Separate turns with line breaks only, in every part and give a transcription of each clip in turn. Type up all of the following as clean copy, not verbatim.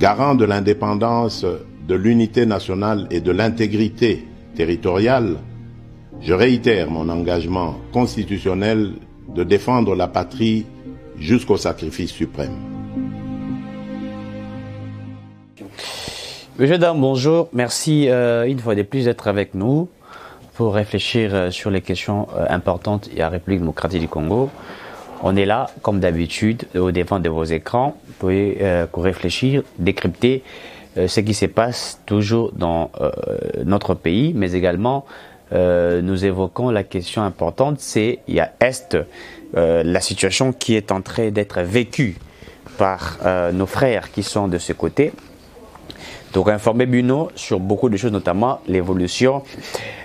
garant de l'indépendance, de l'unité nationale et de l'intégrité territoriale, je réitère mon engagement constitutionnel de défendre la patrie jusqu'au sacrifice suprême.
Monsieur, dame, bonjour. Merci une fois de plus d'être avec nous pour réfléchir sur les questions importantes à la République démocratique du Congo. On est là, comme d'habitude, au devant de vos écrans. Vous pouvez réfléchir, décrypter ce qui se passe toujours dans notre pays, mais également nous évoquons la question importante, c'est il y a la situation qui est en train d'être vécue par nos frères qui sont de ce côté. Donc informer Bruno sur beaucoup de choses, notamment l'évolution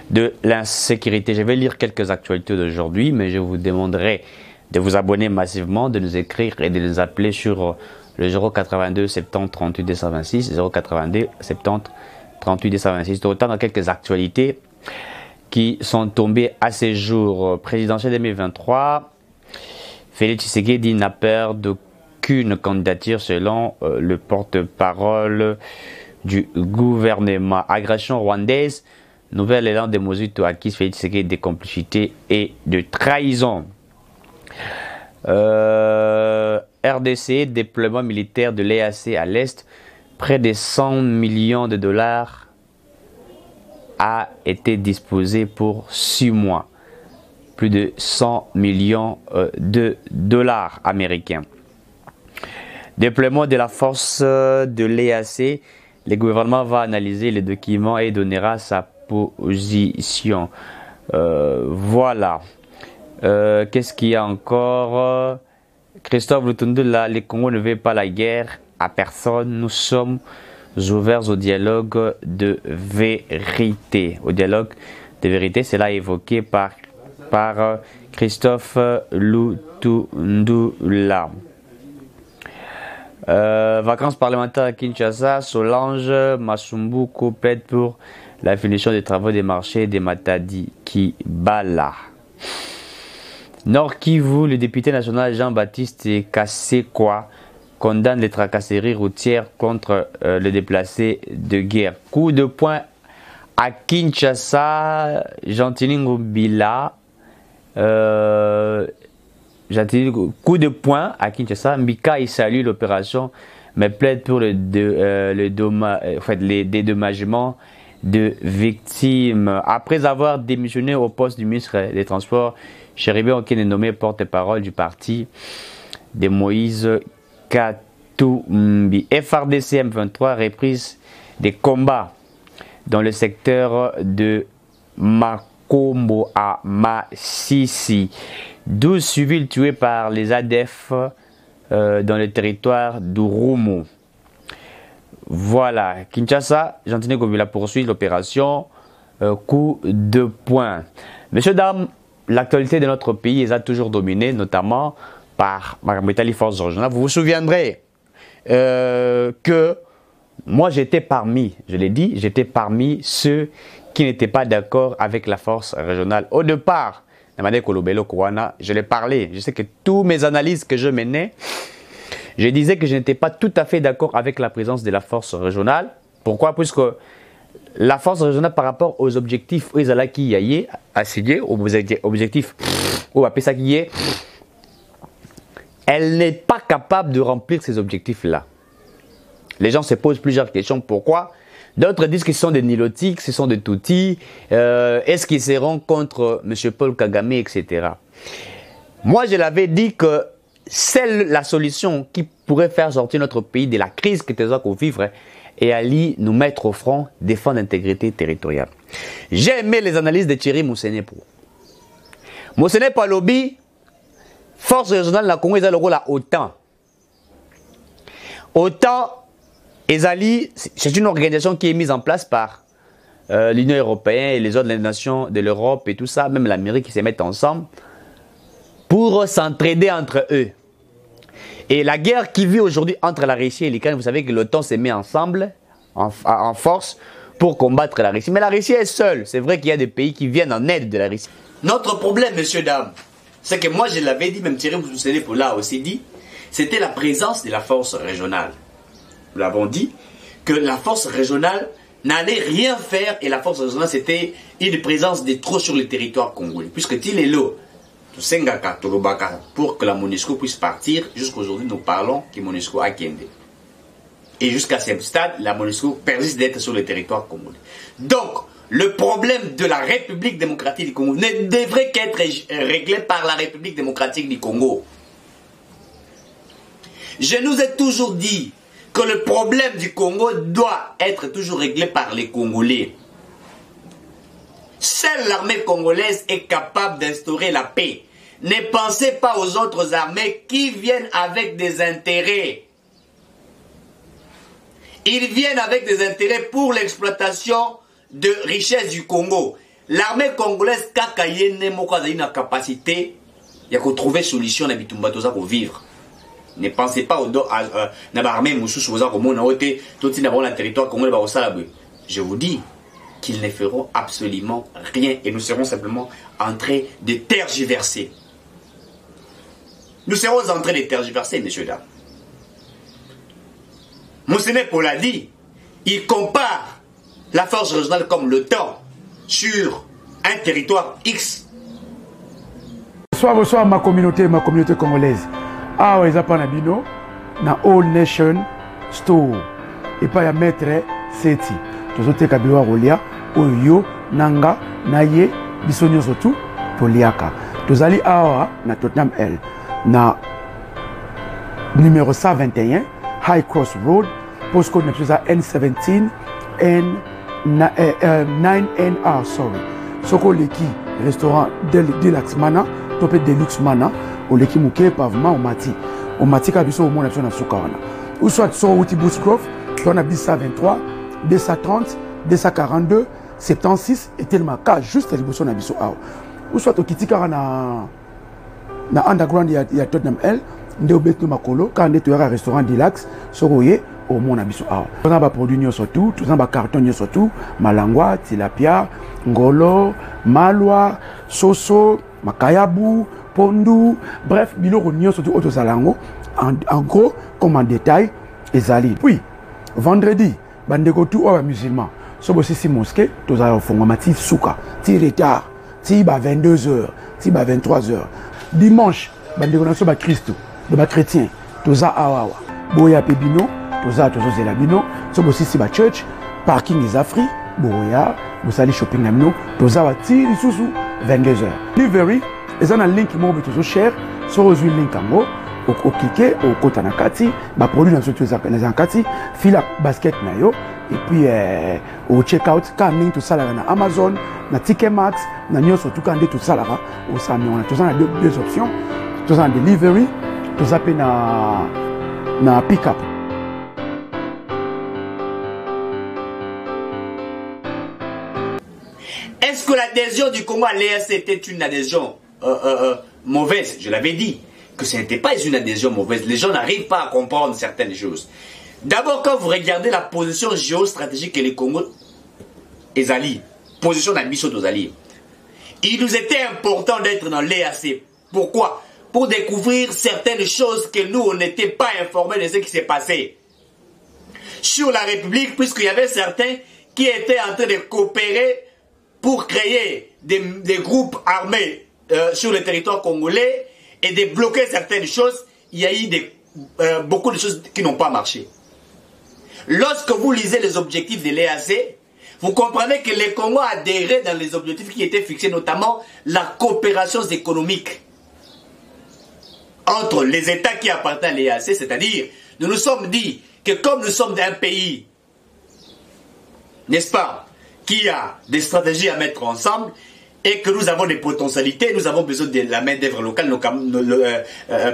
de l'insécurité. Je vais lire quelques actualités d'aujourd'hui, mais je vous demanderai de vous abonner massivement, de nous écrire et de nous appeler sur le 082 70 38 226, 082 70 38 226. Autant dans quelques actualités qui sont tombées à ces jours. Présidentiel 2023, Félix Tshisekedi n'a peur d'aucune candidature selon le porte-parole du gouvernement. Agression rwandaise, nouvel élan des mesures acquises Félix Tshisekedi de complicité et de trahison. RDC, déploiement militaire de l'EAC à l'Est, près de 100 millions de dollars a été disposé pour 6 mois. Plus de 100 millions de dollars américains. Déploiement de la force de l'EAC, le gouvernement va analyser les documents et donnera sa position. Voilà. Qu'est-ce qu'il y a encore? Christophe Lutundula, les Congos ne veulent pas la guerre à personne. Nous sommes ouverts au dialogue de vérité. Au dialogue de vérité, c'est là évoqué par Christophe Lutundula. Vacances parlementaires à Kinshasa, Solange Masumbuko plaide pour la finition des travaux des marchés des Matadi Kibala. Nord Kivu, le député national Jean-Baptiste Kassekwa condamne les tracasseries routières contre les déplacés de guerre. Coup de poing à Kinshasa, Gentili Ngobila. Coup de poing à Kinshasa. Mbika il salue l'opération, mais plaide pour les dédommagements de victimes. Après avoir démissionné au poste du ministre des Transports, Chéribé Okene est nommé porte-parole du parti de Moïse Katumbi. FRDC M23 reprise des combats dans le secteur de Makombo à Massissi. 12 civils tués par les ADF dans le territoire d'Urumu. Voilà, Kinshasa, Gentili Ngobila poursuit l'opération coup de poing. Messieurs, dames, l'actualité de notre pays est toujours dominée, notamment par les forces régionales. Vous vous souviendrez que moi j'étais parmi, je l'ai dit, j'étais parmi ceux qui n'étaient pas d'accord avec la force régionale. Au départ, je l'ai parlé, je sais que toutes mes analyses que je menais, je disais que je n'étais pas tout à fait d'accord avec la présence de la force régionale. Pourquoi? Puisque la force régionale par rapport aux objectifs qui y assigné, aux objectifs elle n'est pas capable de remplir ces objectifs-là. Les gens se posent plusieurs questions. Pourquoi? D'autres disent que ce sont des nilotiques, ce sont des toutis. Est-ce qu'ils seront contre M. Paul Kagame, etc. Moi, je l'avais dit que c'est la solution qui pourrait faire sortir notre pays de la crise que nous allons vivre et aller nous mettre au front, défendre l'intégrité territoriale. J'ai aimé les analyses de Thierry Moussenepo. Moussenepo a lobby, force régionale la Congo, ils ont le rôle à OTAN. OTAN, c'est une organisation qui est mise en place par l'Union européenne et les autres nations de l'Europe et tout ça, même l'Amérique qui se mettent ensemble pour s'entraider entre eux. Et la guerre qui vit aujourd'hui entre la Russie et l'Ukraine, vous savez que l'OTAN s'est mis ensemble en force pour combattre la Russie. Mais la Russie est seule. C'est vrai qu'il y a des pays qui viennent en aide de la Russie. Notre problème, messieurs, dames, c'est que moi je l'avais dit, même Thierry Moussenepo l'a aussi dit, c'était la présence de la force régionale.
l'avons dit, que la force régionale n'allait rien faire et la force régionale c'était une présence de trop sur le territoire congolais. Puisque il est là, pour que la MONUSCO puisse partir, jusqu'aujourd'hui nous parlons que MONUSCO a Kende. Et jusqu'à ce stade, la MONUSCO persiste d'être sur le territoire congolais. Donc, le problème de la République démocratique du Congo ne devrait qu'être réglé par la République démocratique du Congo. Je nous ai toujours dit que le problème du Congo doit être toujours réglé par les Congolais. Seule l'armée congolaise est capable d'instaurer la paix. Ne pensez pas aux autres armées qui viennent avec des intérêts. Ils viennent avec des intérêts pour l'exploitation de richesses du Congo. L'armée congolaise, Kakayene, a une capacité de trouver solution à Bitumbatoza pour vivre. Ne pensez pas aux l'armée territoire congolais. Je vous dis qu'ils ne feront absolument rien et nous serons simplement en train de tergiverser. Nous serons en train de tergiverser, messieurs, dames. Monseigneur Paul a dit, il compare la force régionale comme le temps sur un territoire X.
Bonsoir ma communauté congolaise. Ah ouais, ça na bino na All Nation Store. Et pas ya maître Seti. Tozote kabilo rolia oyo nanga naye bisonyo sotu toliaka. Tozali awa na Tottenham L na numéro 121 High Cross Road, postcode N17 9NR, sorry. Soko leki restaurant Deluxe Mana, topé Deluxe Mana, au leki mouke pavement au mati kabiso au mona na sukawana. Ou soit so outi Bushcroft, on a bis 123, 230, 242, 76 et tellement cas juste à liboso na biso awa. Ou soit au kitika na underground ya Tottenham L. Ndeo beto makolo quand on est au restaurant Deluxe soroye au monde abiso awa. Tout ça ba produit nyo surtout, tout ça ba carton nyo surtout, malangwa, tilapia, ngolo, malwa, soso, makayabu, pondu, bref, biloko nyo surtout auto salango en gros comme en détail ezali. Puis vendredi, bandeko tout oba musulman. Sobo sisi mosquée, tout ça fonga mati souka, ti retard, ti ba 22h, ti ba 23h. Dimanche, bandeko na so ba Christo. De ba chrétien, toza awawa. Boya pebino, toza zela bino. Sobo sisi ba church, parking is free. Boya, bosali shopping namino, toza wa ti lisusu 22h. Delivery, ezana link mo betozo cher, so rezu link ango, o cliquer, o kota na kati, ba produit na soto na kati, fila basket na yo, et puis au check out quand link to sala na Amazon, na Ticketmax, na nyoso tout quand tout sala au sami on a toza na deux options, toza na delivery. Tout ça na pick-up.
Est-ce que l'adhésion du Congo à l'EAC était une adhésion mauvaise? Je l'avais dit que ce n'était pas une adhésion mauvaise. Les gens n'arrivent pas à comprendre certaines choses. D'abord, quand vous regardez la position géostratégique que le Congo est allié, position d'ambition aux alliés, il nous était important d'être dans l'EAC. Pourquoi? Pour découvrir certaines choses que nous, on n'était pas informés de ce qui s'est passé. Sur la République, puisqu'il y avait certains qui étaient en train de coopérer pour créer des groupes armés sur le territoire congolais et de bloquer certaines choses, il y a eu beaucoup de choses qui n'ont pas marché. Lorsque vous lisez les objectifs de l'EAC, vous comprenez que le Congo a adhéré dans les objectifs qui étaient fixés, notamment la coopération économique entre les États qui appartiennent à l'EAC, c'est-à-dire, nous nous sommes dit que comme nous sommes d'un pays, n'est-ce pas, qui a des stratégies à mettre ensemble, et que nous avons des potentialités, nous avons besoin de la main-d'œuvre locale,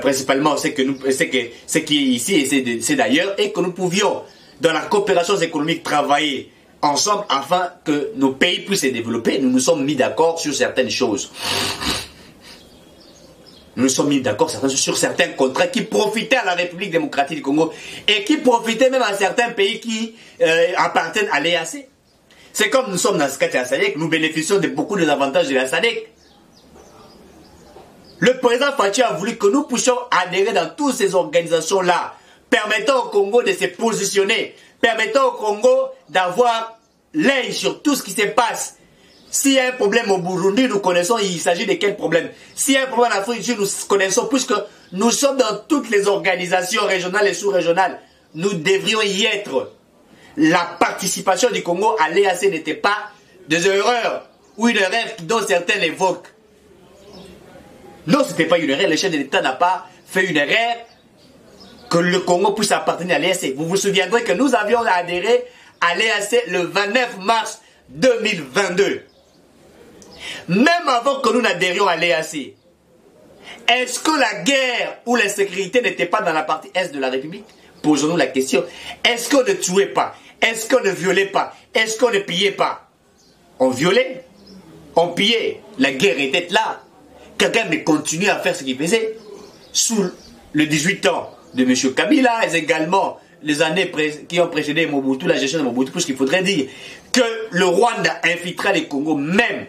principalement ce qui est ici et c'est d'ailleurs, et que nous pouvions, dans la coopération économique, travailler ensemble afin que nos pays puissent se développer. Nous nous sommes mis d'accord sur certaines choses. Nous nous sommes mis d'accord sur certains contrats qui profitaient à la République démocratique du Congo et qui profitaient même à certains pays qui appartiennent à l'EAC. C'est comme nous sommes dans ce cas de la SADC, nous bénéficions de beaucoup des avantages de la SADC. Le président Fachi a voulu que nous puissions adhérer dans toutes ces organisations-là permettant au Congo de se positionner, permettant au Congo d'avoir l'œil sur tout ce qui se passe. S'il y a un problème au Burundi, nous connaissons, il s'agit de quel problème. S'il y a un problème en Afrique du Sud, nous connaissons, puisque nous sommes dans toutes les organisations régionales et sous-régionales. Nous devrions y être. La participation du Congo à l'EAC n'était pas des erreurs, ou une erreur dont certains l'évoquent. Non, ce n'était pas une erreur. Le chef de l'État n'a pas fait une erreur que le Congo puisse appartenir à l'EAC. Vous vous souviendrez que nous avions adhéré à l'EAC le 29 mars 2022. Même avant que nous n'adhérions à l'EAC, est-ce que la guerre ou l'insécurité n'était pas dans la partie Est de la République? Posons-nous la question. Est-ce qu'on ne tuait pas? Est-ce qu'on ne violait pas? Est-ce qu'on ne pillait pas? On violait, on pillait. La guerre était là. Kagame continue à faire ce qu'il faisait. Sous les 18 ans de M. Kabila, et également les années qui ont précédé Mobutu, la gestion de Mobutu, puisqu'il faudrait dire que le Rwanda infiltrait les Congo même,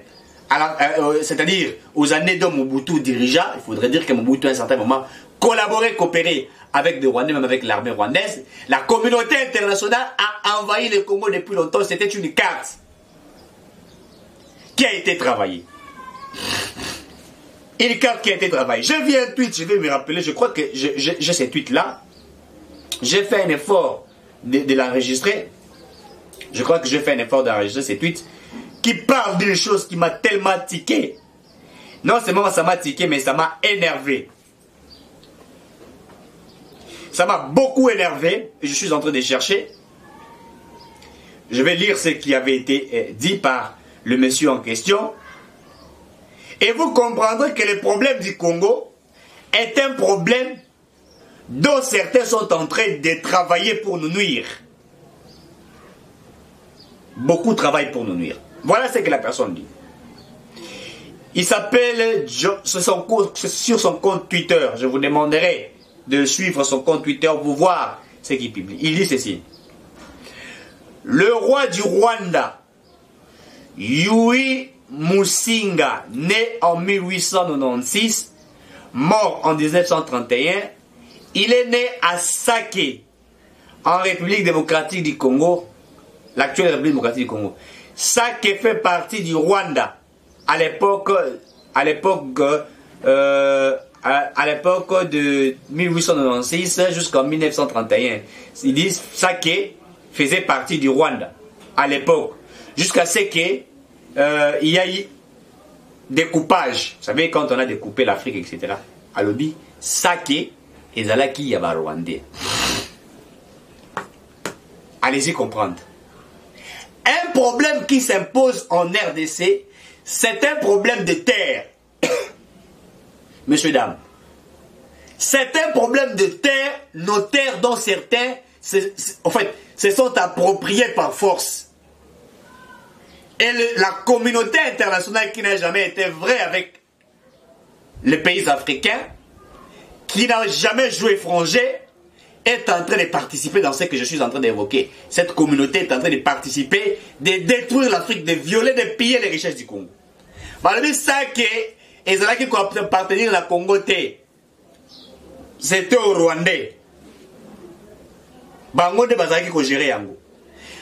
c'est-à-dire aux années dont Mobutu dirigea. Il faudrait dire que Mobutu à un certain moment collaborait, coopérait avec des Rwandais, même avec l'armée rwandaise. La communauté internationale a envahi le Congo depuis longtemps. C'était une carte qui a été travaillée. Une carte qui a été travaillée. Je vis un tweet, je vais me rappeler, je crois que j'ai ce tweet-là. J'ai fait un effort de l'enregistrer. Je crois que j'ai fait un effort d'enregistrer ce tweet qui parle d'une chose qui m'a tellement tiqué. Non seulement ça m'a tiqué, mais ça m'a énervé. Ça m'a beaucoup énervé. Je suis en train de chercher. Je vais lire ce qui avait été dit par le monsieur en question. Et vous comprendrez que le problème du Congo est un problème dont certains sont en train de travailler pour nous nuire. Beaucoup travaillent pour nous nuire. Voilà ce que la personne dit. Il s'appelle, sur son compte Twitter, je vous demanderai de suivre son compte Twitter pour voir ce qu'il publie. Il dit ceci. Le roi du Rwanda, Yoweri Musinga, né en 1896, mort en 1931, il est né à Sake, en République démocratique du Congo, l'actuelle République démocratique du Congo. Sake fait partie du Rwanda à l'époque de 1896 jusqu'en 1931. Ils disent Sake faisait partie du Rwanda à l'époque, jusqu'à ce que il y a eu découpage. Vous savez, quand on a découpé l'Afrique, etc. À l'obi, Sake et Zalaki Yaba Rwandais. Allez-y comprendre. Un problème qui s'impose en RDC, c'est un problème de terre. Messieurs, dames. C'est un problème de terre, nos terres dont certains, en fait, se sont appropriés par force. Et la communauté internationale qui n'a jamais été vraie avec les pays africains, qui n'a jamais joué frangé, est en train de participer dans ce que je suis en train d'évoquer. Cette communauté est en train de participer, de détruire l'Afrique, de violer, de piller les richesses du Congo. Malgré ça, et c'est là qui appartenir à la Congo, c'était au Rwandais. Bango de Bazaki ko gérer yango.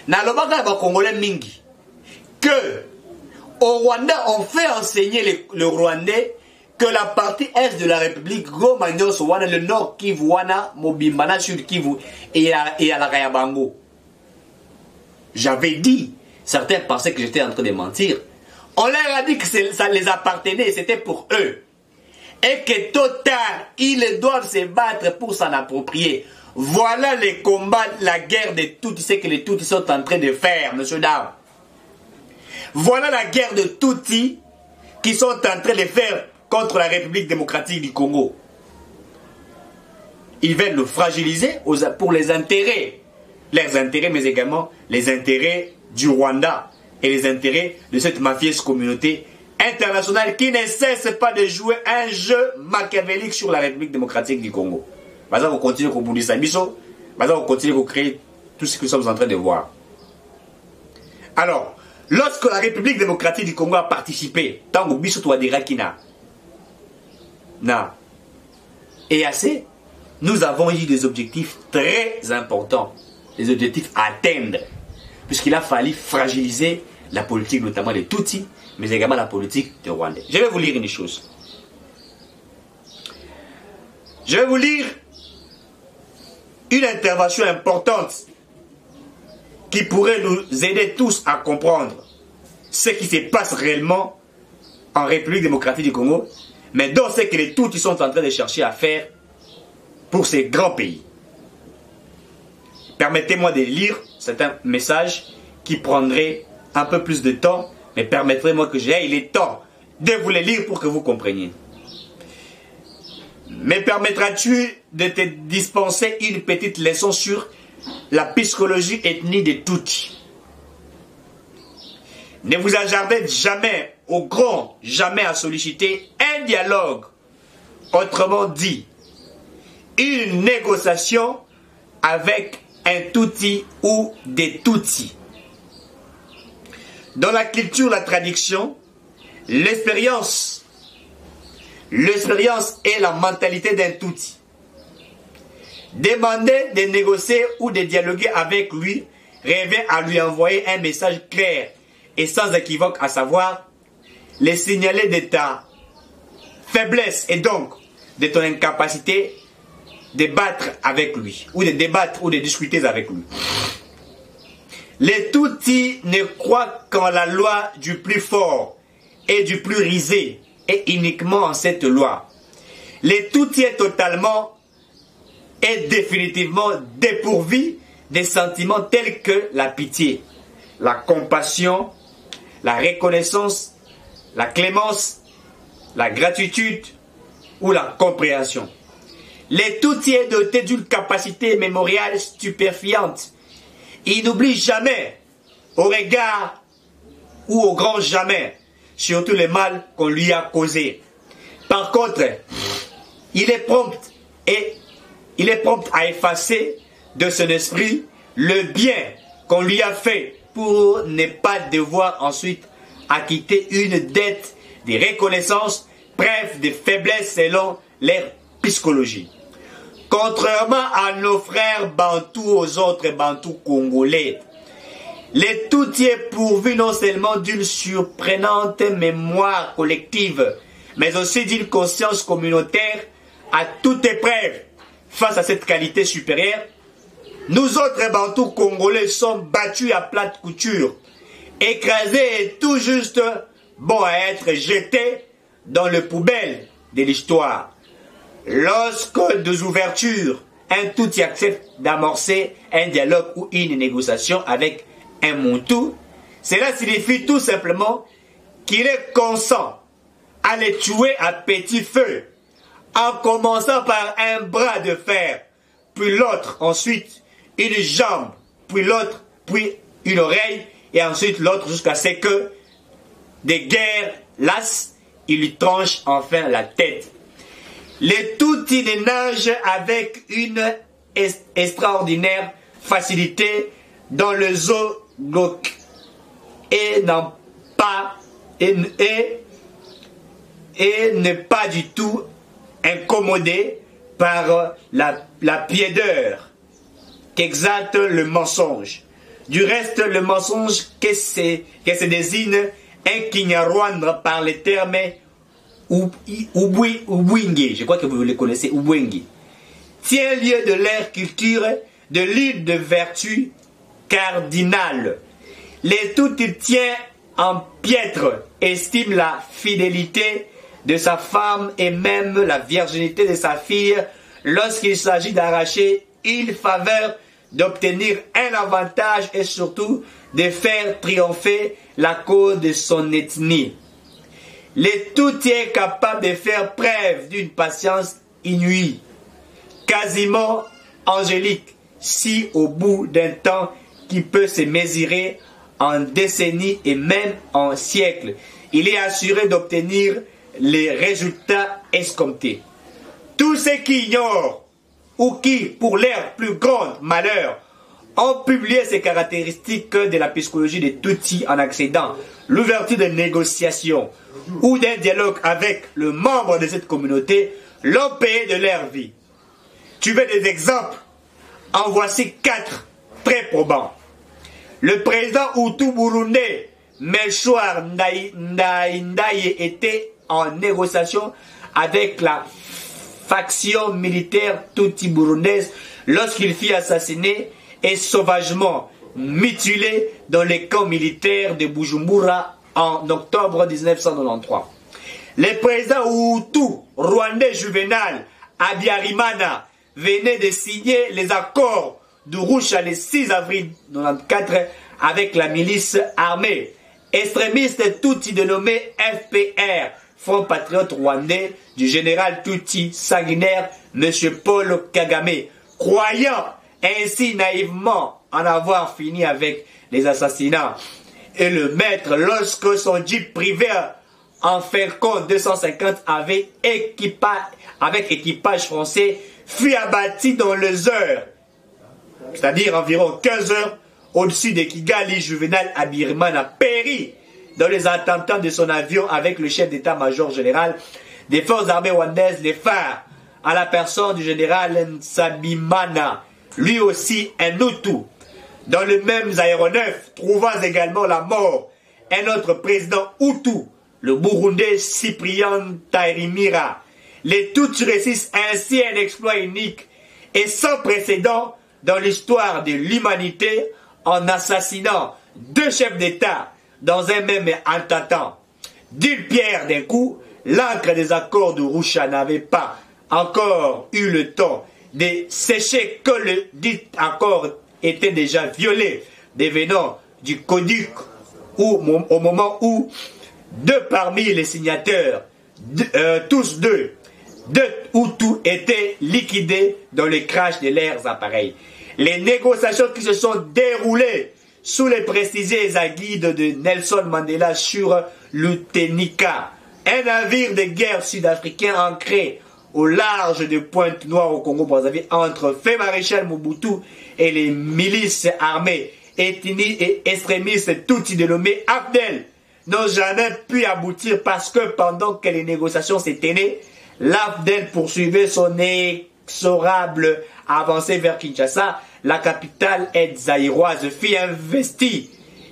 Na lobaka ba Congolais mingi que au Rwanda on fait enseigner le Rwandais que la partie est de la République Goma Nyonso wana le nord Kivu wana Mobimbana sud Kivu et à la Kayabango. J'avais dit, certains pensaient que j'étais en train de mentir. On leur a dit que ça les appartenait, c'était pour eux. Et que tôt ou tard, ils doivent se battre pour s'en approprier. Voilà les combats, la guerre de Tutsis, c'est que les Tutsis sont en train de faire, monsieur dames. Voilà la guerre de Tutsis qui sont en train de faire contre la République démocratique du Congo. Ils veulent le fragiliser pour les intérêts, leurs intérêts, mais également les intérêts du Rwanda et les intérêts de cette mafieuse communauté internationale qui ne cesse pas de jouer un jeu machiavélique sur la République démocratique du Congo. Maintenant, on continue à boulir ça. Maintenant, on continue à créer tout ce que nous sommes en train de voir. Alors, lorsque la République démocratique du Congo a participé, tant que Bissot Wadira Kina, na, et assez, nous avons eu des objectifs très importants, des objectifs à atteindre, puisqu'il a fallu fragiliser la politique notamment des Tutsis, mais également la politique des Rwandais. Je vais vous lire une chose. Je vais vous lire une intervention importante qui pourrait nous aider tous à comprendre ce qui se passe réellement en République démocratique du Congo, mais dans ce que les Tutsis sont en train de chercher à faire pour ces grands pays. Permettez-moi de lire certains messages qui prendraient un peu plus de temps, mais permettez-moi que j'aie le temps de vous les lire pour que vous compreniez. Mais permettras-tu de te dispenser une petite leçon sur la psychologie ethnique des Tutsis? Ne vous hasardez jamais, au grand jamais, à solliciter un dialogue, autrement dit, une négociation avec un Tutsi ou des Tutsis. Dans la culture, la tradition, l'expérience est la mentalité d'un Tutsi. Demander de négocier ou de dialoguer avec lui revient à lui envoyer un message clair et sans équivoque, à savoir les signaler de ta faiblesse et donc de ton incapacité de battre avec lui, ou de débattre ou de discuter avec lui. Les Tutsis ne croient qu'en la loi du plus fort et du plus risé, et uniquement en cette loi. Les Tutsis est totalement et définitivement dépourvu des sentiments tels que la pitié, la compassion, la reconnaissance, la clémence, la gratitude ou la compréhension. Les Tutsis est doté d'une capacité mémoriale stupéfiante. Il n'oublie jamais, au regard ou au grand jamais, surtout le mal qu'on lui a causé. Par contre, il est prompt à effacer de son esprit le bien qu'on lui a fait pour ne pas devoir ensuite acquitter une dette de reconnaissance, bref, de faiblesse selon leur psychologie. Contrairement à nos frères bantous, aux autres bantous congolais, les Tutsis est pourvu non seulement d'une surprenante mémoire collective, mais aussi d'une conscience communautaire à toute épreuve. Face à cette qualité supérieure, nous autres bantous congolais sommes battus à plate couture, écrasés et tout juste bons à être jetés dans le poubelle de l'histoire. Lorsque des ouvertures, un Tutsi accepte d'amorcer un dialogue ou une négociation avec un Moutou, cela signifie tout simplement qu'il est consent à les tuer à petit feu, en commençant par un bras de fer, puis l'autre, ensuite une jambe, puis l'autre, puis une oreille, et ensuite l'autre jusqu'à ce que des guerres lassent, il lui tranche enfin la tête. Les Tutsis nagent avec une extraordinaire facilité dans le zoo glauque et n'est pas du tout incommodé par la piédeur qu'exalte le mensonge. Du reste, le mensonge que se désigne un Kinyarwanda par les termes Ubwingi, je crois que vous le connaissez, Ubwingi, tient lieu de leur culture, de l'île de vertu cardinale. Les Tutsis tient en piètre estime la fidélité de sa femme et même la virginité de sa fille lorsqu'il s'agit d'arracher une faveur, d'obtenir un avantage et surtout de faire triompher la cause de son ethnie. Les Tutsis est capable de faire preuve d'une patience inouïe, quasiment angélique, si au bout d'un temps qui peut se mesurer en décennies et même en siècles, il est assuré d'obtenir les résultats escomptés. Tous ceux qui ignorent ou qui, pour leur plus grand malheur, ont publié ces caractéristiques de la psychologie des Tutsis en accédant l'ouverture de négociations ou d'un dialogue avec le membre de cette communauté l'ont payé de leur vie. Tu veux des exemples? En voici 4 très probants. Le président Hutu burundais Melchior Ndadaye était en négociation avec la faction militaire Tutsi burundaise lorsqu'il fut assassiné et sauvagement mutilé dans les camps militaires de Bujumbura en octobre 1993. Le président Hutu rwandais Juvenal Habyarimana venait de signer les accords de Arusha le 6 avril 1994 avec la milice armée extrémiste Tutsi dénommée FPR, Front Patriote Rwandais du général Tutsi sanguinaire M. Paul Kagame, croyant ainsi naïvement en avoir fini avec les assassinats et le maître lorsque son jeep privé en Falcon 250 avec équipage français fut abattu dans les heures, c'est-à-dire environ 15 heures, au-dessus de Kigali. Juvenal Habyarimana périt dans les attentats de son avion avec le chef d'état-major général des forces armées rwandaises, les phares, à la personne du général Nsabimana, lui aussi un Hutu. Dans le même aéronef, trouvant également la mort un autre président Hutu, le Burundais Cyprien Ntaryamira. Les Tutsis réussissent ainsi un exploit unique et sans précédent dans l'histoire de l'humanité en assassinant 2 chefs d'État dans un même attentat. D'une pierre d'un coup, l'encre des accords de Arusha n'avait pas encore eu le temps de sécher que le dit accord était déjà violé, devenant du Coduc au moment où 2 parmi les signataires, tous deux Hutus étaient liquidés dans le crash de leurs appareils. Les négociations qui se sont déroulées sous les prestigieux aguides de Nelson Mandela sur l'Utenika, un navire de guerre sud-africain ancré au large de Pointe-Noire au Congo-Brazzaville entre Fait Maréchal Mobutu et les milices armées ethniques et extrémistes Tutsi dénommés Abdel, n'ont jamais pu aboutir parce que pendant que les négociations s'éteignaient, l'Abdel poursuivait son inexorable avancée vers Kinshasa. La capitale zaïroise fut investie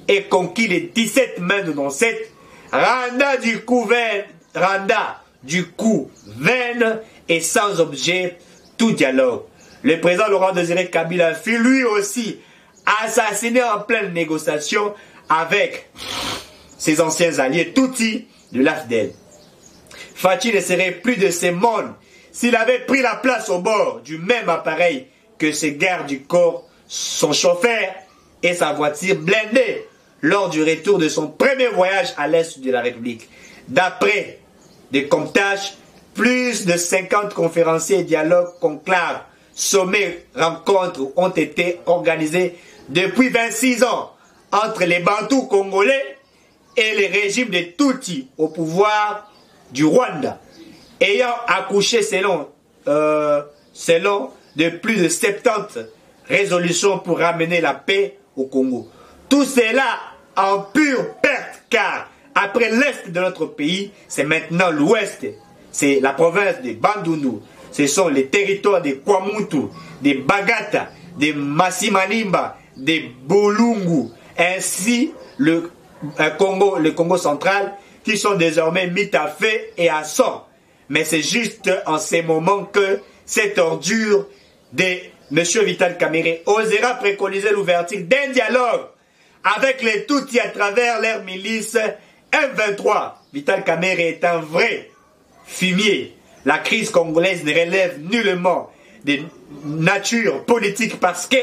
et conquis le 17 mai 1997. Randa du coup vaine et sans objet tout dialogue. Le président Laurent Désiré Kabila fut lui aussi assassiné en pleine négociation avec ses anciens alliés Tutsi de l'AFDEL. Fachi ne serait plus de ce monde s'il avait pris la place au bord du même appareil que ses gardes du corps, son chauffeur et sa voiture blindée lors du retour de son premier voyage à l'est de la République. D'après des comptages, plus de 50 conférenciers, dialogues, conclaves, sommets, rencontres ont été organisés depuis 26 ans entre les Bantous congolais et les régimes de Tutsi au pouvoir du Rwanda, ayant accouché selon de plus de 70 résolutions pour ramener la paix au Congo. Tout cela en pure perte, car après l'est de notre pays, c'est maintenant l'ouest. C'est la province de Bandundu. Ce sont les territoires des Kwamuntu, des Bagata, des Masimanimba, des Bolungu, ainsi le Congo central, qui sont désormais mis à feu et à sang. Mais c'est juste en ces moments que cette ordure de M. Vital Kamerhe osera préconiser l'ouverture d'un dialogue avec les Tutsis à travers leur milice M23. Vital Kamerhe est un vrai fumier. La crise congolaise ne relève nullement de nature politique parce que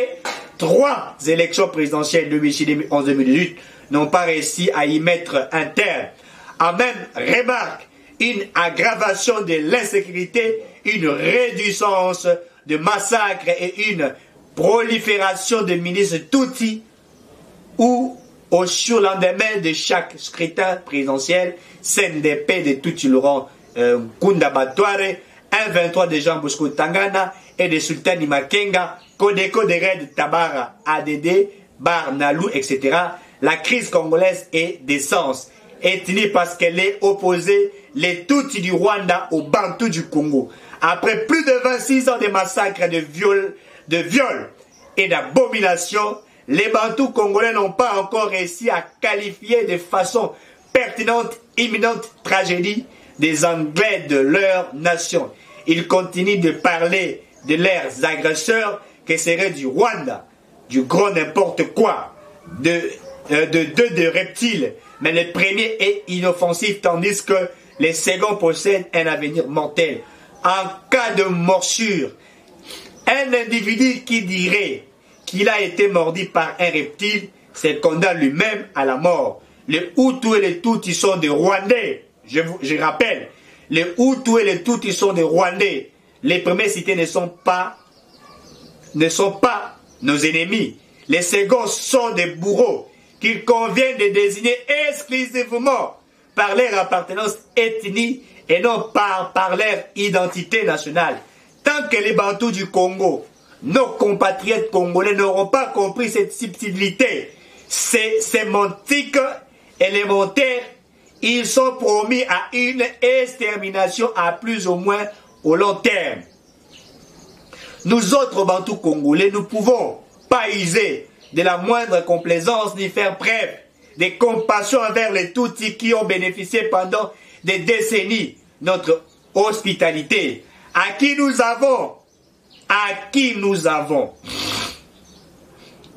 3 élections présidentielles 2011-2018 n'ont pas réussi à y mettre un terme. En même remarque, une aggravation de l'insécurité, une réduisance de massacres et une prolifération de milices Tutsi où au surlendemain de chaque scrutin présidentiel, CNDP de Tutsi Laurent Kunda Batware, 1-23 de Jean Bosco Tangana et de Sultani Makenga, Kodeko de Red Tabara, ADD, Bar Nalou, etc. La crise congolaise est d'essence ethnique parce qu'elle est opposée les Tutsis du Rwanda aux Bantous du Congo. après plus de 26 ans de massacres, de viols et d'abominations, les Bantous congolais n'ont pas encore réussi à qualifier de façon pertinente, imminente tragédie des Anglais de leur nation. Ils continuent de parler de leurs agresseurs qui seraient du Rwanda, du gros n'importe quoi, de reptiles, mais le premier est inoffensif tandis que les seconds possèdent un avenir mortel. En cas de morsure, un individu qui dirait qu'il a été mordu par un reptile se condamne lui-même à la mort. Les Hutus et les Tutsis sont des Rwandais. Je rappelle, les Hutus et les Tutsis sont des Rwandais. Les premiers cités ne sont pas nos ennemis. Les seconds sont des bourreaux qu'il convient de désigner exclusivement par leur appartenance ethnique et non par leur identité nationale. Tant que les Bantous du Congo, nos compatriotes congolais n'auront pas compris cette subtilité, ces sémantiques élémentaires, ils sont promis à une extermination à plus ou moins au long terme. Nous autres Bantous congolais, nous pouvons pas user de la moindre complaisance ni faire preuve de compassion envers les Tutsis qui ont bénéficié pendant des décennies notre hospitalité, à qui nous avons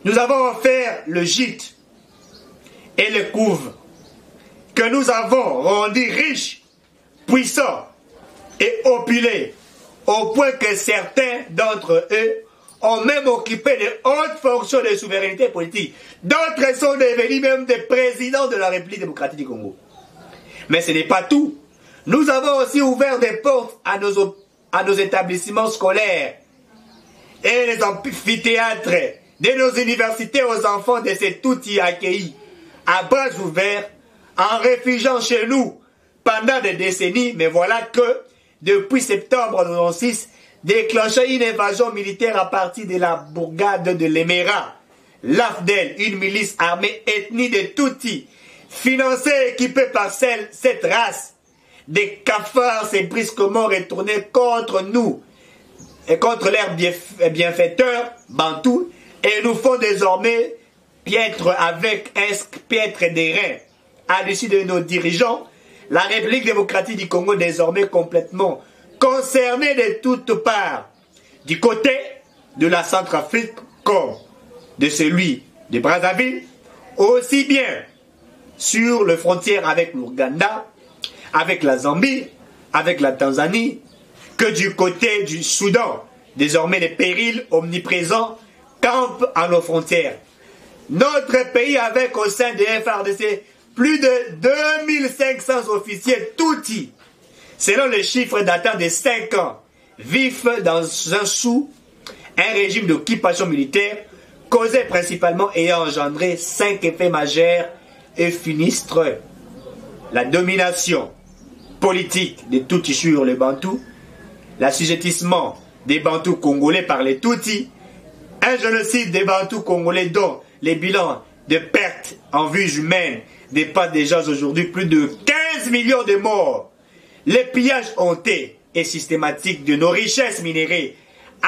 offert le gîte et le couve, que nous avons rendu riches, puissants et opulents, au point que certains d'entre eux ont même occupé de hautes fonctions de souveraineté politique. D'autres sont devenus même des présidents de la République démocratique du Congo. Mais ce n'est pas tout. Nous avons aussi ouvert des portes à nos établissements scolaires et les amphithéâtres de nos universités aux enfants de ces Tutsis accueillis à bras ouverts en réfugiant chez nous pendant des décennies. Mais voilà que depuis septembre 1996, déclenché une invasion militaire à partir de la bourgade de l'Emera, l'AFDEL, une milice armée ethnique de Tutsis, financée et équipée par cette race. Des cafards s'est brusquement retourné contre nous et contre leurs bienfaiteurs bantous et nous font désormais piètre avec un piètre des reins. À l'issue de nos dirigeants, la République démocratique du Congo désormais complètement concernée de toutes parts, du côté de la Centrafrique comme de celui de Brazzaville, aussi bien sur les frontières avec l'Ouganda, avec la Zambie, avec la Tanzanie, que du côté du Soudan. Désormais, les périls omniprésents campent à nos frontières. Notre pays, avec au sein de FARDC, plus de 2500 officiers Tutsis, selon les chiffres datant de 5 ans, vivent dans un régime d'occupation militaire causé principalement ayant engendré 5 effets majeurs et sinistres. La domination politique des Tutsis sur les Bantous, l'assujettissement des Bantous congolais par les Tutsis, un génocide des Bantous congolais dont les bilans de pertes en vies humaines dépassent déjà aujourd'hui plus de 15 millions de morts, les pillages hontés et systématiques de nos richesses minérales,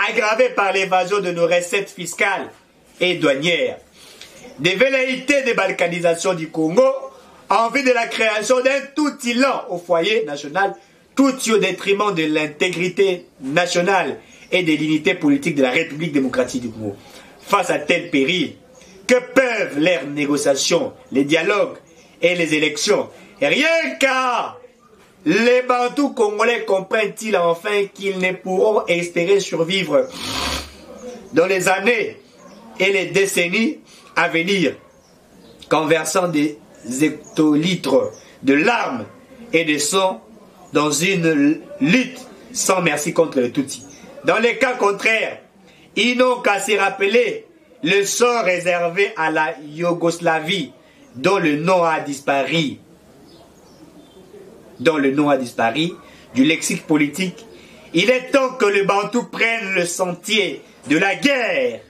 aggravés par l'évasion de nos recettes fiscales et douanières, des velléités de balkanisation du Congo, en vue de la création d'un Tutsi lent au foyer national, Tutsi au détriment de l'intégrité nationale et de l'unité politique de la République démocratique du Congo. Face à tel péril, que peuvent leurs négociations, les dialogues et les élections? Et rien qu'à les Bantous congolais comprennent-ils enfin qu'ils ne pourront espérer survivre dans les années et les décennies à venir qu'en versant des hectolitres de larmes et de sang dans une lutte sans merci contre les Tutsis. Dans les cas contraires, ils n'ont qu'à se rappeler le sort réservé à la Yougoslavie, dont le nom a disparu. Du lexique politique. Il est temps que les Bantous prennent le sentier de la guerre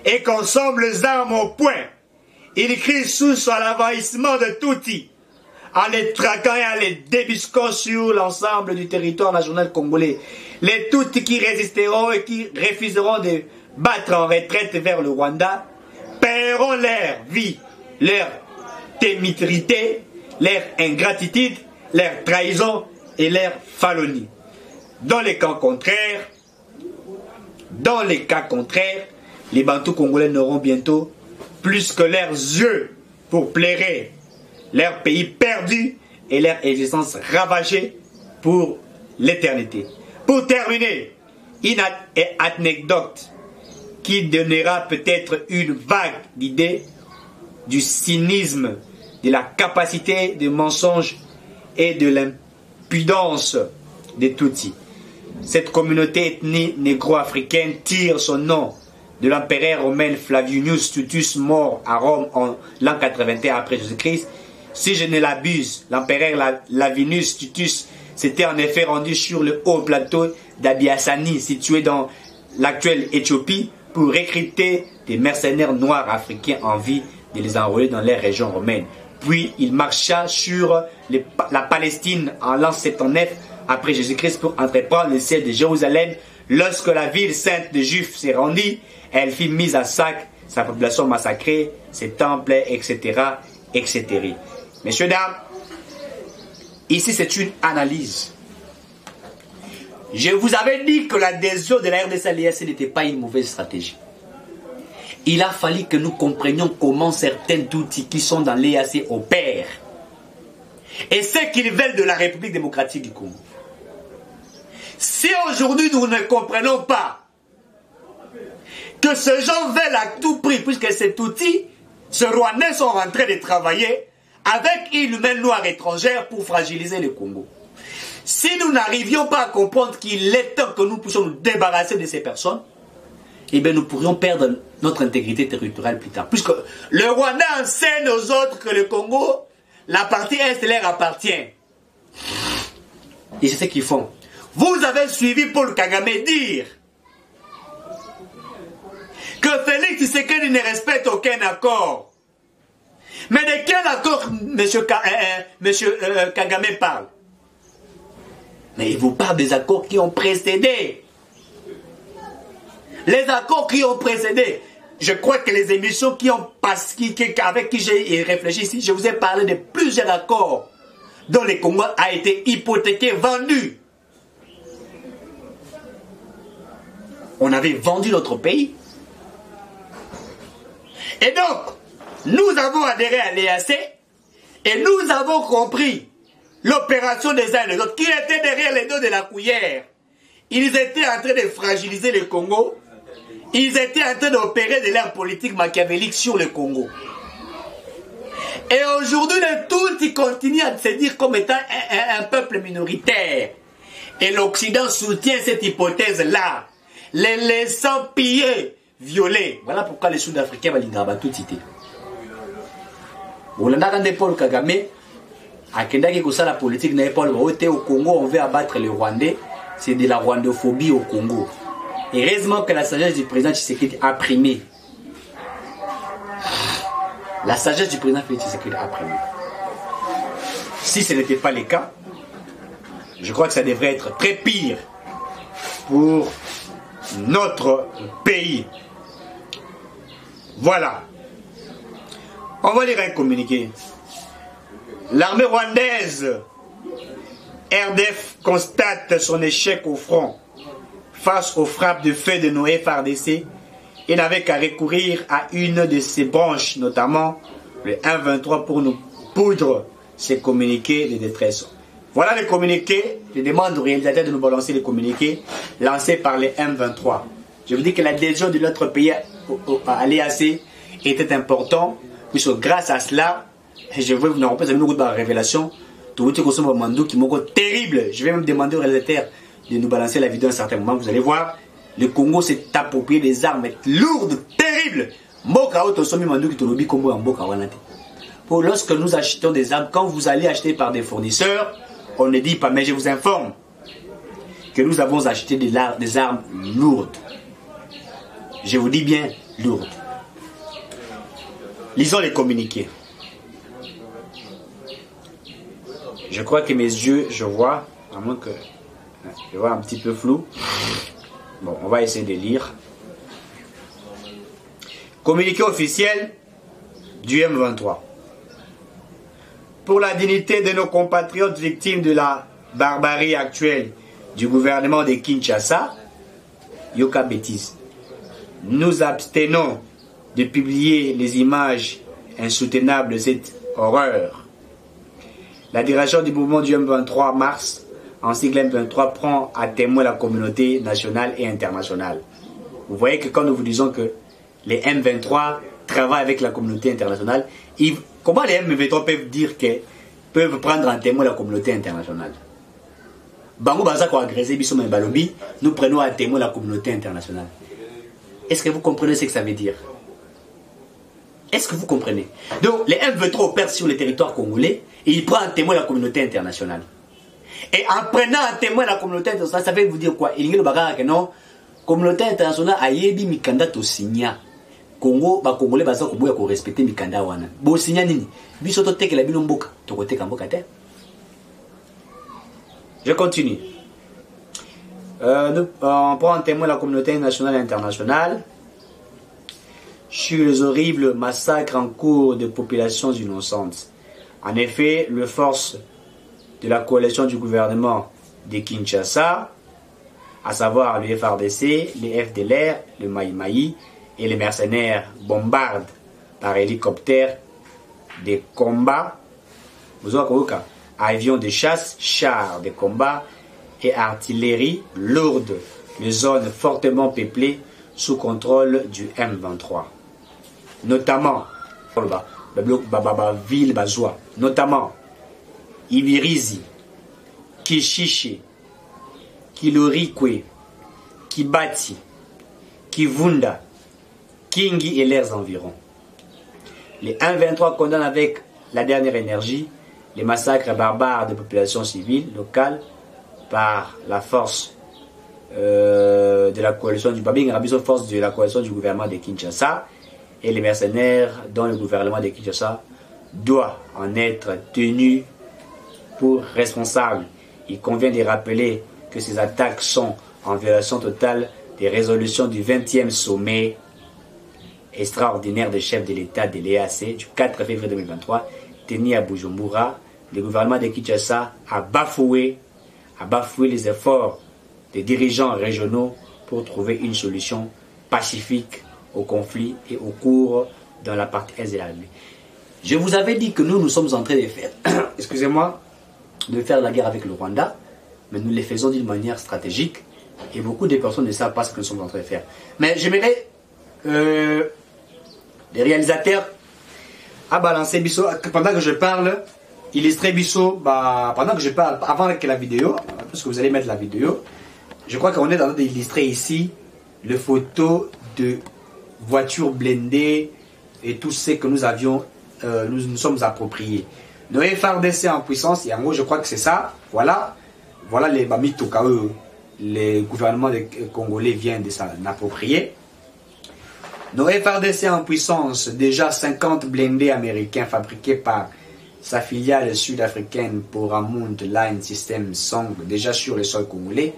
et qu'ensemble les armes au poing, ils crient sous à l'envahissement de Tutsis, en les traquant et en les débusquant sur l'ensemble du territoire national congolais. Les toutes qui résisteront et qui refuseront de battre en retraite vers le Rwanda paieront leur vie, leur témétrité, leur ingratitude, leur trahison et leur falonie. Dans les cas contraires, les Bantous congolais n'auront bientôt plus que leurs yeux pour plairer, leur pays perdu et leur existence ravagée pour l'éternité. Pour terminer, une anecdote qui donnera peut-être une vague idée du cynisme, de la capacité de mensonge et de l'impudence des Tutsis. Cette communauté ethnique négro-africaine tire son nom de l'empereur romain Flavius Tutus, mort à Rome en l'an 81 après Jésus-Christ. Si je ne l'abuse, l'empereur Lavinus Tutus s'était en effet rendu sur le haut plateau d'Abiasani, situé dans l'actuelle Éthiopie, pour recruter des mercenaires noirs africains en vue de les enrôler dans les régions romaines. Puis il marcha sur la Palestine en l'an 79 après Jésus-Christ pour entreprendre le siège de Jérusalem. Lorsque la ville sainte des Juifs s'est rendue, elle fut mise à sac, sa population massacrée, ses temples, etc., etc. Messieurs, dames, ici c'est une analyse. Je vous avais dit que l'adhésion de la RDC à l'EAC n'était pas une mauvaise stratégie. Il a fallu que nous comprenions comment certains outils qui sont dans l'EAC opèrent et ce qu'ils veulent de la République démocratique du Congo. Si aujourd'hui nous ne comprenons pas que ces gens veulent à tout prix, puisque cet outil, ces Rwandais sont en train de travailler avec une main noire étrangère pour fragiliser le Congo. Si nous n'arrivions pas à comprendre qu'il est temps que nous puissions nous débarrasser de ces personnes, eh bien nous pourrions perdre notre intégrité territoriale plus tard. Puisque le Rwanda enseigne aux autres que le Congo, la partie Est leur appartient. Et c'est ce qu'ils font. Vous avez suivi Paul Kagame dire que Félix Tshisekedi ne respecte aucun accord. Mais de quel accord monsieur Kagame parle? Mais il vous parle des accords qui ont précédé. Les accords qui ont précédé. Je crois que les émissions avec qui j'ai réfléchi ici, je vous ai parlé de plusieurs accords dont le Congo a été hypothéqué, vendu. On avait vendu notre pays. Et donc, nous avons adhéré à l'EAC et nous avons compris l'opération des uns et des autres, qui étaient derrière les dos de la cuillère. Ils étaient en train de fragiliser le Congo. Ils étaient en train d'opérer de leur politique machiavélique sur le Congo. Et aujourd'hui, les Tutsis continuent à se dire comme étant un peuple minoritaire. Et l'Occident soutient cette hypothèse-là, les laissant piller, violer. Voilà pourquoi les Sud-Africains vont tout citer. Paul Kagame a la politique au Congo, on veut abattre les Rwandais. C'est de la rwandophobie au Congo. Heureusement que la sagesse du président Tshisekedi a primé. La sagesse du président Tshisekedi a primé. Si ce n'était pas le cas, je crois que ça devrait être très pire pour notre pays. Voilà. On va lire un communiqué. L'armée rwandaise, RDF, constate son échec au front face aux frappes de feu de nos FARDC et n'avait qu'à recourir à une de ses branches, notamment le 1-23, pour nous poudre ces communiqués de détresse. Voilà les communiqués. Je demande aux réalisateurs de nous balancer les communiqués lancés par les M23. Je vous dis que l'adhésion de notre pays à l'EAC était important, puisque grâce à cela, je vais vous en représenter une dans la révélation, tout le monde qui est terrible. Je vais même demander aux réalisateurs de nous balancer la vidéo à un certain moment. Vous allez voir, le Congo s'est approprié des armes lourdes, terribles. Pour lorsque nous achetons des armes, quand vous allez acheter par des fournisseurs, on ne dit pas, mais je vous informe que nous avons acheté des armes lourdes. Je vous dis bien lourdes. Lisons les communiqués. Je crois que mes yeux, je vois, à moins que je vois un petit peu flou. Bon, on va essayer de lire. Communiqué officiel du M23. Pour la dignité de nos compatriotes victimes de la barbarie actuelle du gouvernement de Kinshasa, Yoka Bêtise, nous abstenons de publier les images insoutenables de cette horreur. La direction du mouvement du M23 mars, en sigle M23, prend à témoin la communauté nationale et internationale. Vous voyez que quand nous vous disons que les M23 travaillent avec la communauté internationale, comment les M23 peuvent dire que peuvent prendre en témoin la communauté internationale? Bango Bazako a agressé Bissoma et Balobi, nous prenons à témoin la communauté internationale. Est-ce que vous comprenez ce que ça veut dire? Est-ce que vous comprenez? Donc, les M23 opèrent sur le territoire congolais et ils prennent en témoin la communauté internationale. Et en prenant en témoin la communauté internationale, ça veut vous dire quoi? Il y a le bagage que non, communauté internationale a yebi mikanda to signa. Congo, ba Congolais baza ko boya ko respecter mikanda wana. Bo signa nini? Biso to teke la bino mboka, to ko teka mboka te. Je continue. On prend en témoin la communauté nationale et internationale sur les horribles massacres en cours de populations innocentes. En effet, les forces de la coalition du gouvernement de Kinshasa, à savoir le FRDC, les FDLR, le Maï-Maï et les mercenaires bombardent par hélicoptère des combats, avions de chasse, chars de combat et artillerie lourde, les zones fortement peuplées sous contrôle du M23. Notamment, ville Bazoua, notamment Ibirizi, Kishishi, Kilorikwe, Kibati, Kivunda, Kingi et leurs environs. Les 1-23 condamnent avec la dernière énergie les massacres barbares de populations civiles locales par la force de la coalition du Babing Rabiso, force de la coalition du gouvernement de Kinshasa, et les mercenaires dont le gouvernement de Kinshasa doit en être tenu pour responsable. Il convient de rappeler que ces attaques sont en violation totale des résolutions du 20e sommet extraordinaire des chefs de l'État de l'EAC du 4 février 2023, tenu à Bujumbura. Le gouvernement de Kinshasa a bafoué les efforts des dirigeants régionaux pour trouver une solution pacifique au conflit et au cours dans la partie est de l'armée. Je vous avais dit que nous sommes en train de faire, excusez-moi, de faire la guerre avec le Rwanda, mais nous le faisons d'une manière stratégique et beaucoup de personnes ne savent pas ce que nous sommes en train de faire. Mais j'aimerais les réalisateurs à balancer Bisso, pendant que je parle, illustrer Bisso, pendant que je parle, avant que la vidéo, parce que vous allez mettre la vidéo, je crois qu'on est en train d'illustrer ici les photos de voitures blindées et tout ce que nous avions, nous sommes appropriés. Nos FRDC en puissance, et en gros je crois que c'est ça, voilà les Bamito KE, les gouvernements congolais viennent de s'en approprier. Nos FRDC en puissance, déjà 50 blindés américains fabriqués par sa filiale sud-africaine Paramount Line System sont déjà sur le sol congolais.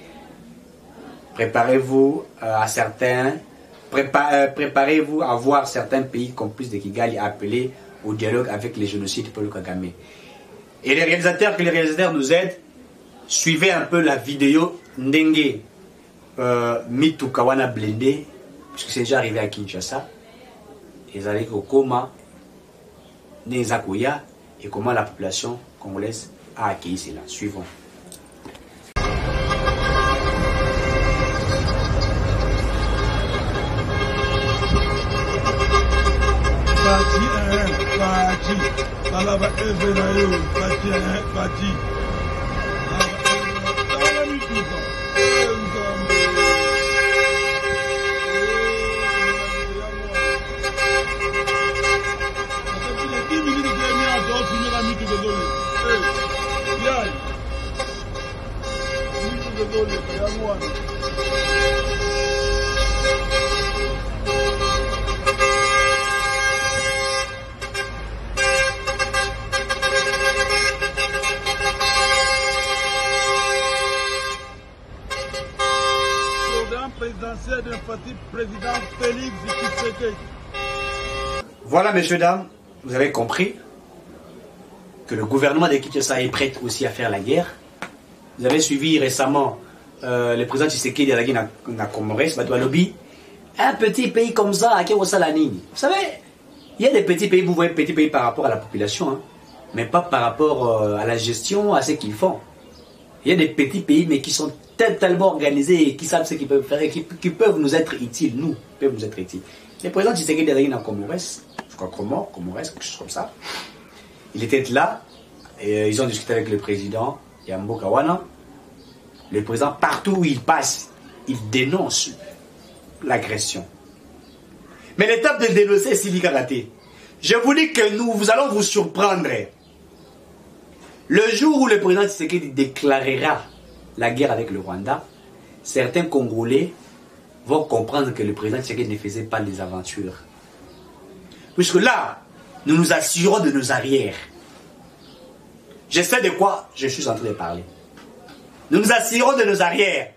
Préparez-vous préparez-vous à voir certains pays complices de Kigali appelés au dialogue avec les génocides Paul Kagame. Et les réalisateurs nous aident. Suivez un peu la vidéo Ndenge Mitu Kawana blindé, puisque c'est déjà arrivé à Kinshasa. Ils allaient au coma, Nezakoya, et comment la population congolaise a accueilli cela. Suivons.
président Félix Tshisekedi.
Voilà, messieurs, dames, vous avez compris que le gouvernement de Kinshasa est prêt aussi à faire la guerre. Vous avez suivi récemment le président Tshisekedi à la guerre na Comores, Badoualobi. Un petit pays comme ça, à qui on la ligne. Vous savez, il y a des petits pays, vous voyez petits pays par rapport à la population, hein, mais pas par rapport à la gestion, à ce qu'ils font. Il y a des petits pays, mais qui sont tellement organisés et qui savent ce qu'ils peuvent faire et qui peuvent nous être utiles, nous, peuvent nous être utiles. Le président Tshisekedi à la guerre na Comores, je crois Comores, quelque chose comme ça. Il était là, et ils ont discuté avec le président Yambo Kawana. Le président, partout où il passe, il dénonce l'agression. Mais l'étape de dénoncer, c'est raté. Je vous dis que nous allons vous surprendre. Le jour où le président Tshisekedi déclarera la guerre avec le Rwanda, certains Congolais vont comprendre que le président Tshisekedi ne faisait pas des aventures. Puisque là, nous nous assurons de nos arrières. Je sais de quoi je suis en train de parler. Nous nous assurons de nos arrières.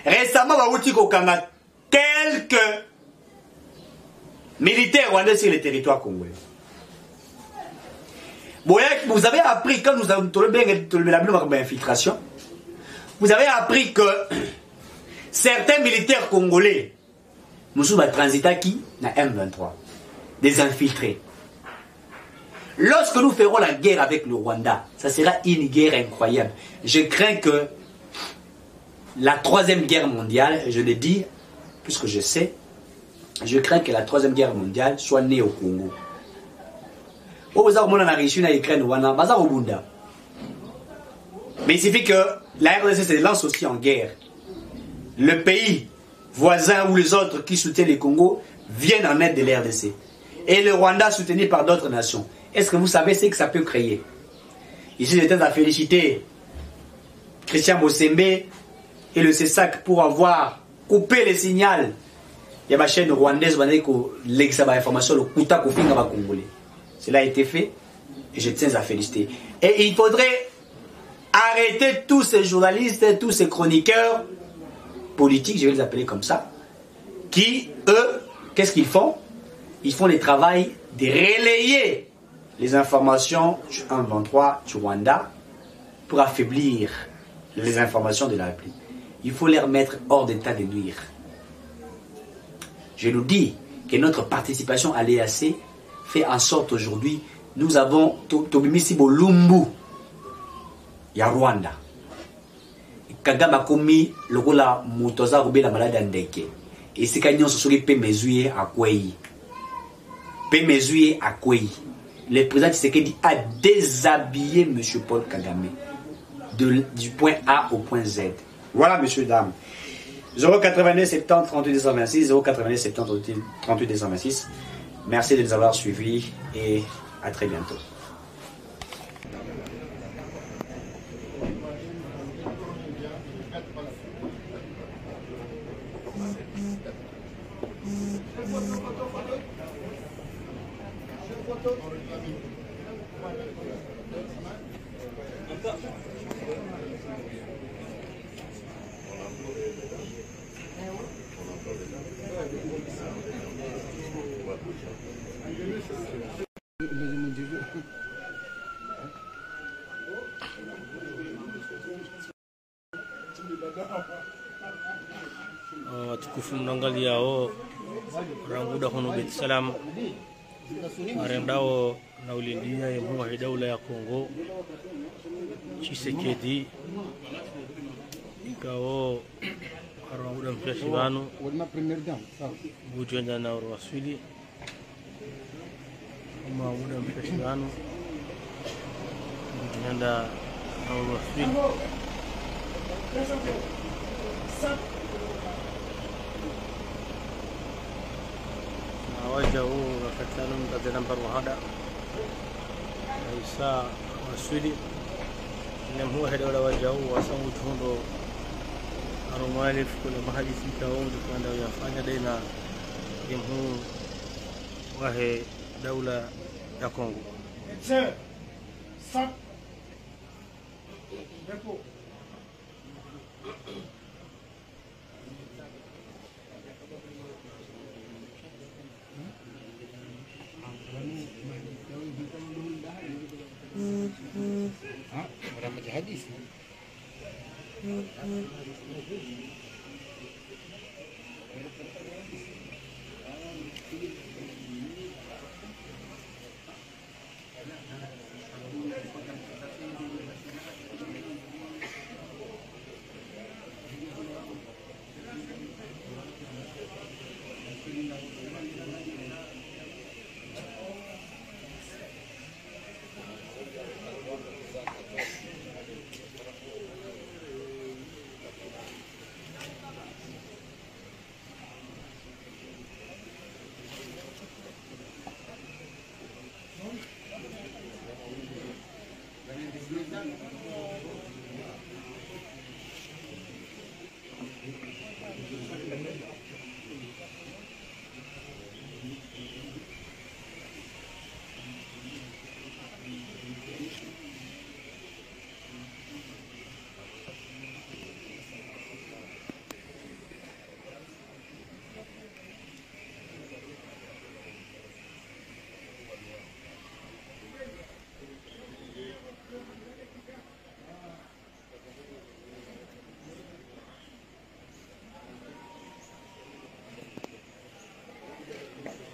Récemment, Kokanga, quelques militaires rwandais sur le territoire congolais. Vous avez appris, quand nous avons la infiltration, vous avez appris que certains militaires congolais nous sommes à transit qui na M23, des infiltrés. Lorsque nous ferons la guerre avec le Rwanda, ça sera une guerre incroyable. Je crains que la troisième guerre mondiale, je le dis, puisque je sais, je crains que la troisième guerre mondiale soit née au Congo. Mais il suffit que la RDC se lance aussi en guerre. Le pays voisin ou les autres qui soutiennent le Congo viennent en aide de la RDC. Et le Rwanda soutenu par d'autres nations. Est-ce que vous savez ce que ça peut créer? Ici, j'étais à féliciter Christian Bosembe et le CESAC pour avoir coupé le signal. Il y a ma chaîne rwandaise qui a l'information, le Kouta Kofinga va Congolais. Cela a été fait et je tiens à féliciter. Et il faudrait arrêter tous ces journalistes, tous ces chroniqueurs politiques, je vais les appeler comme ça, qui, eux, qu'est-ce qu'ils font? Ils font le travail de relayer les informations du 1-23 du Rwanda pour affaiblir les informations de la République. Il faut les remettre hors d'état de nuire. Je nous dis que notre participation à l'EAC fait en sorte aujourd'hui, nous avons Tobimisi Bolumbu, il y a Rwanda. Kagame a commis le rôle à Moutoza Roubé la malade Ndeke. Et c'est quand on se souvient peut mesurer à quoi le président Tshisekedi a déshabillé M. Paul Kagame du point A au point Z. Voilà, messieurs, dames. 089 70 38 226, 089 70 38 226. Merci de nous avoir suivis et à très bientôt.
Watukufu mnaangalia hao ranguda hono Bet Salam arendao na ulindia ya mwa daula ya Kongo Tshisekedi kao ranguda mfiashi banu bujenda na waswili kama muda mfiashi banu bujenda na waswili wajahu wakatano mtazana mbaru hada Isa waswili nemhuwa heda wala wajahu wasangu chundo arumwalif kule mahali sika wongi kwanda yafanya dena jemhu wahe daula ya Kongo.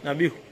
Nabihu.